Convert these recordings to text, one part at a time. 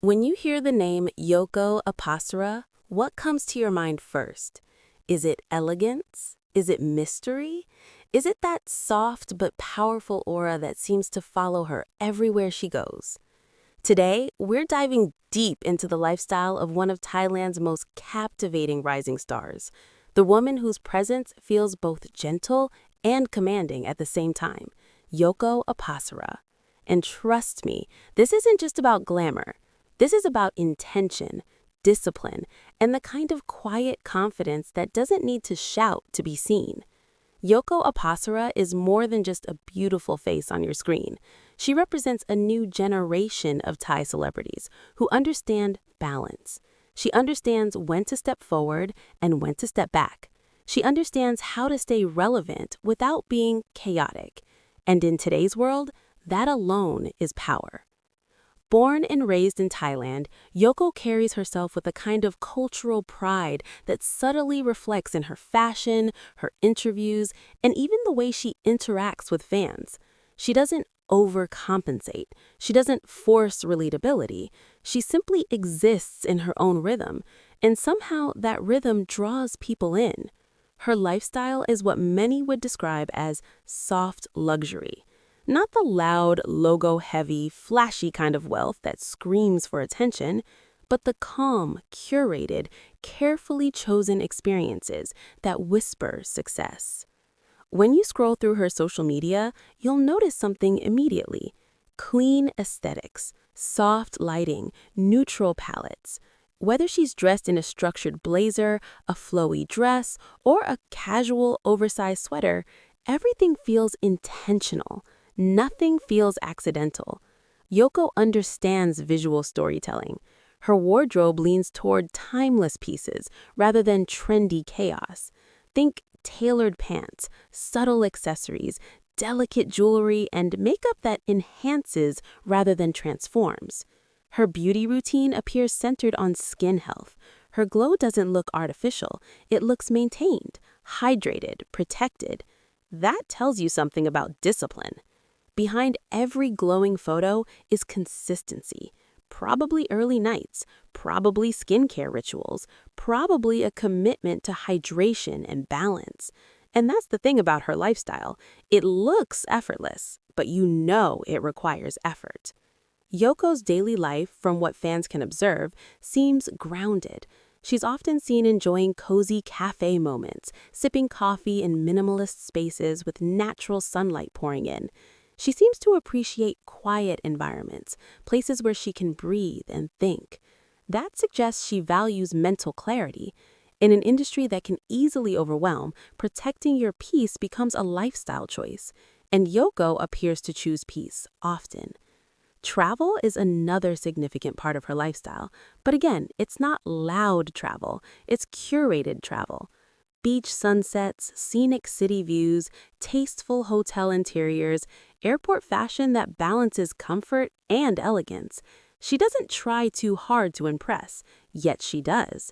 When you hear the name Yoko Apasra, what comes to your mind first? Is it elegance? Is it mystery? Is it that soft but powerful aura that seems to follow her everywhere she goes? Today, we're diving deep into the lifestyle of one of Thailand's most captivating rising stars, the woman whose presence feels both gentle and commanding at the same time, Yoko Apasra. And trust me, this isn't just about glamour. This is about intention, discipline, and the kind of quiet confidence that doesn't need to shout to be seen. Yoko Apasra is more than just a beautiful face on your screen. She represents a new generation of Thai celebrities who understand balance. She understands when to step forward and when to step back. She understands how to stay relevant without being chaotic. And in today's world, that alone is power. Born and raised in Thailand, Yoko carries herself with a kind of cultural pride that subtly reflects in her fashion, her interviews, and even the way she interacts with fans. She doesn't overcompensate. She doesn't force relatability. She simply exists in her own rhythm, and somehow that rhythm draws people in. Her lifestyle is what many would describe as soft luxury. Not the loud, logo-heavy, flashy kind of wealth that screams for attention, but the calm, curated, carefully chosen experiences that whisper success. When you scroll through her social media, you'll notice something immediately. Clean aesthetics, soft lighting, neutral palettes. Whether she's dressed in a structured blazer, a flowy dress, or a casual, oversized sweater, everything feels intentional. Nothing feels accidental. Yoko understands visual storytelling. Her wardrobe leans toward timeless pieces rather than trendy chaos. Think tailored pants, subtle accessories, delicate jewelry, and makeup that enhances rather than transforms. Her beauty routine appears centered on skin health. Her glow doesn't look artificial. It looks maintained, hydrated, protected. That tells you something about discipline. Behind every glowing photo is consistency. Probably early nights, probably skincare rituals, probably a commitment to hydration and balance. And that's the thing about her lifestyle. It looks effortless, but you know it requires effort. Yoko's daily life, from what fans can observe, seems grounded. She's often seen enjoying cozy cafe moments, sipping coffee in minimalist spaces with natural sunlight pouring in. She seems to appreciate quiet environments, places where she can breathe and think. That suggests she values mental clarity. In an industry that can easily overwhelm, protecting your peace becomes a lifestyle choice, and Yoko appears to choose peace often. Travel is another significant part of her lifestyle, but again, it's not loud travel, it's curated travel. Beach sunsets, scenic city views, tasteful hotel interiors, airport fashion that balances comfort and elegance. She doesn't try too hard to impress, yet she does.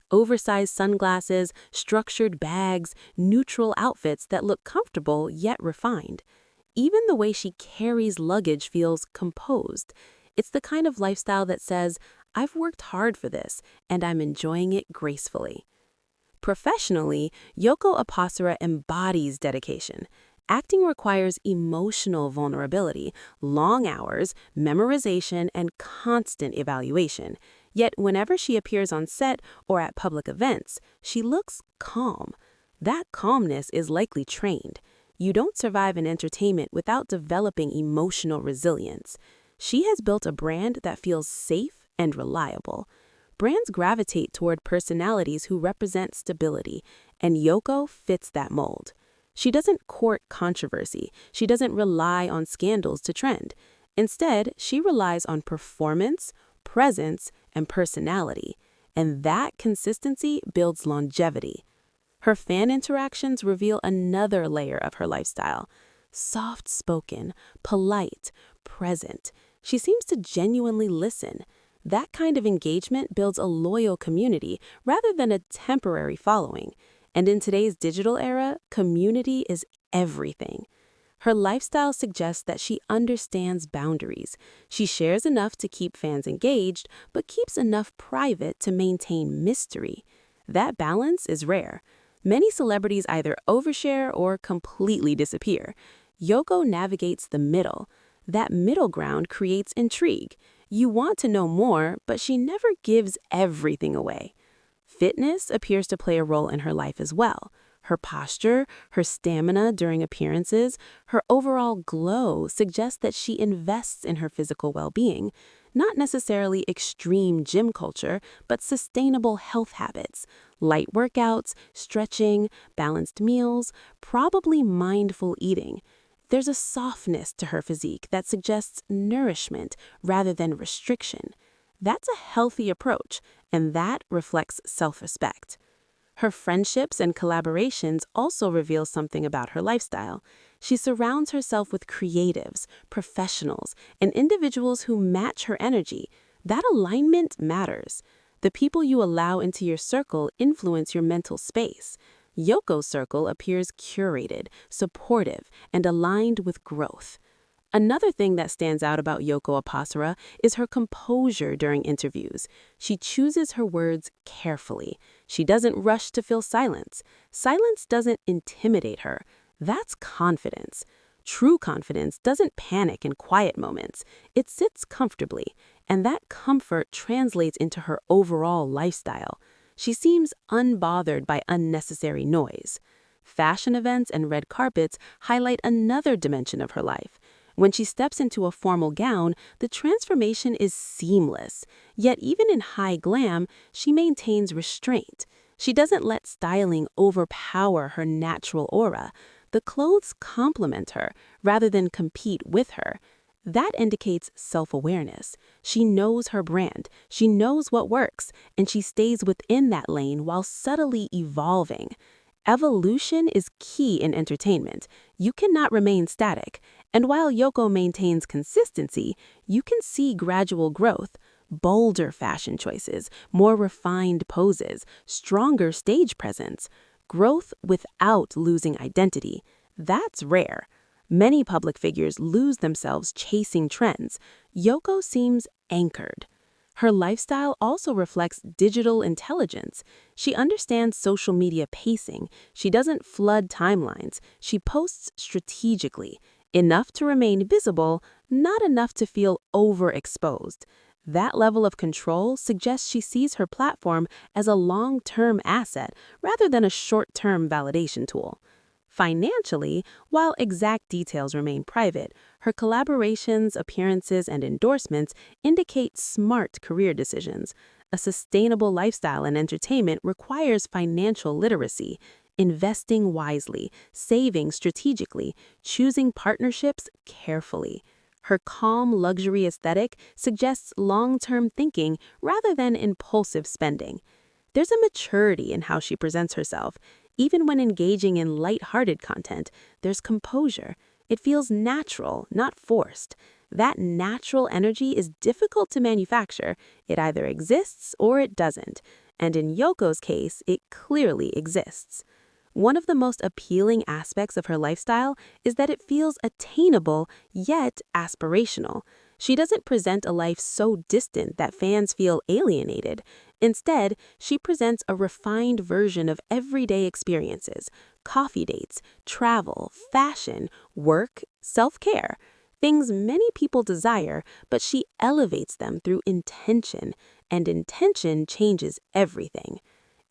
Oversized sunglasses, structured bags, neutral outfits that look comfortable yet refined. Even the way she carries luggage feels composed. It's the kind of lifestyle that says, I've worked hard for this, and I'm enjoying it gracefully. Professionally, Yoko Apasra embodies dedication. Acting requires emotional vulnerability, long hours, memorization, and constant evaluation. Yet whenever she appears on set or at public events, she looks calm. That calmness is likely trained. You don't survive in entertainment without developing emotional resilience. She has built a brand that feels safe and reliable. Brands gravitate toward personalities who represent stability, and Yoko fits that mold. She doesn't court controversy. She doesn't rely on scandals to trend. Instead, she relies on performance, presence, and personality, and that consistency builds longevity. Her fan interactions reveal another layer of her lifestyle. Soft-spoken, polite, present. She seems to genuinely listen. That kind of engagement builds a loyal community rather than a temporary following. And in today's digital era, community is everything. Her lifestyle suggests that she understands boundaries. She shares enough to keep fans engaged, but keeps enough private to maintain mystery. That balance is rare. Many celebrities either overshare or completely disappear. Yoko navigates the middle. That middle ground creates intrigue. You want to know more, but she never gives everything away. Fitness appears to play a role in her life as well. Her posture, her stamina during appearances, her overall glow suggest that she invests in her physical well-being. Not necessarily extreme gym culture, but sustainable health habits. Light workouts, stretching, balanced meals, probably mindful eating. There's a softness to her physique that suggests nourishment rather than restriction. That's a healthy approach, and that reflects self-respect. Her friendships and collaborations also reveal something about her lifestyle. She surrounds herself with creatives, professionals, and individuals who match her energy. That alignment matters. The people you allow into your circle influence your mental space. Yoko's circle appears curated, supportive, and aligned with growth. Another thing that stands out about Yoko Apasra is her composure during interviews. She chooses her words carefully. She doesn't rush to fill silence. Silence doesn't intimidate her. That's confidence. True confidence doesn't panic in quiet moments. It sits comfortably, and that comfort translates into her overall lifestyle. She seems unbothered by unnecessary noise. Fashion events and red carpets highlight another dimension of her life. When she steps into a formal gown, the transformation is seamless. Yet even in high glam, she maintains restraint. She doesn't let styling overpower her natural aura. The clothes complement her rather than compete with her. That indicates self-awareness. She knows her brand, she knows what works, and she stays within that lane while subtly evolving. Evolution is key in entertainment. You cannot remain static. And while Yoko maintains consistency, you can see gradual growth, bolder fashion choices, more refined poses, stronger stage presence, growth without losing identity. That's rare. Many public figures lose themselves chasing trends. Yoko seems anchored. Her lifestyle also reflects digital intelligence. She understands social media pacing. She doesn't flood timelines. She posts strategically. Enough to remain visible, not enough to feel overexposed. That level of control suggests she sees her platform as a long-term asset rather than a short-term validation tool. Financially, while exact details remain private, her collaborations, appearances, and endorsements indicate smart career decisions. A sustainable lifestyle in entertainment requires financial literacy, investing wisely, saving strategically, choosing partnerships carefully. Her calm luxury aesthetic suggests long-term thinking rather than impulsive spending. There's a maturity in how she presents herself. Even when engaging in light-hearted content, there's composure. It feels natural, not forced. That natural energy is difficult to manufacture. It either exists or it doesn't. And in Yoko's case, it clearly exists. One of the most appealing aspects of her lifestyle is that it feels attainable, yet aspirational. She doesn't present a life so distant that fans feel alienated. Instead, she presents a refined version of everyday experiences, coffee dates, travel, fashion, work, self-care, things many people desire, but she elevates them through intention, and intention changes everything.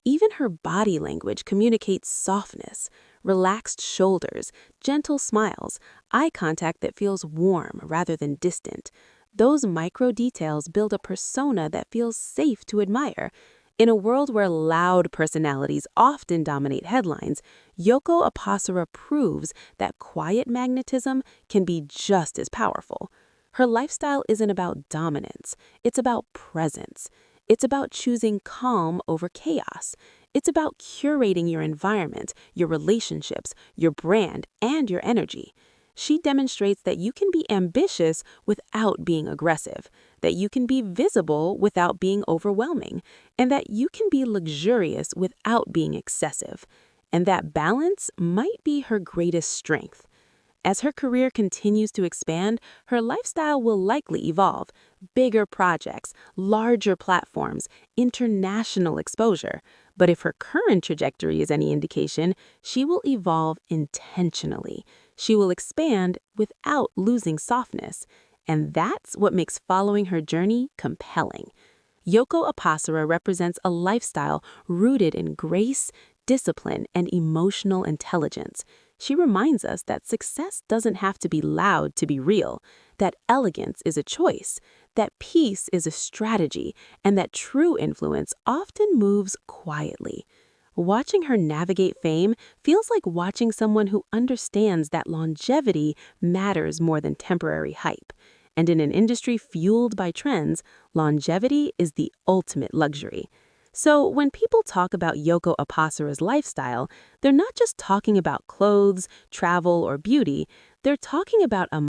Even her body language communicates softness, relaxed shoulders, gentle smiles, eye contact that feels warm rather than distant. Those micro details build a persona that feels safe to admire. In a world where loud personalities often dominate headlines, Yoko Apasra proves that quiet magnetism can be just as powerful. Her lifestyle isn't about dominance, it's about presence. It's about choosing calm over chaos. It's about curating your environment, your relationships, your brand, and your energy. She demonstrates that you can be ambitious without being aggressive, that you can be visible without being overwhelming, and that you can be luxurious without being excessive. And that balance might be her greatest strength. As her career continues to expand, her lifestyle will likely evolve. Bigger projects, larger platforms, international exposure. But if her current trajectory is any indication, she will evolve intentionally. She will expand without losing softness. And that's what makes following her journey compelling. Yoko Apasra represents a lifestyle rooted in grace, discipline, and emotional intelligence. She reminds us that success doesn't have to be loud to be real, that elegance is a choice, that peace is a strategy, and that true influence often moves quietly. Watching her navigate fame feels like watching someone who understands that longevity matters more than temporary hype. And in an industry fueled by trends, longevity is the ultimate luxury. So when people talk about Yoko Apasara's lifestyle, they're not just talking about clothes, travel, or beauty. They're talking about a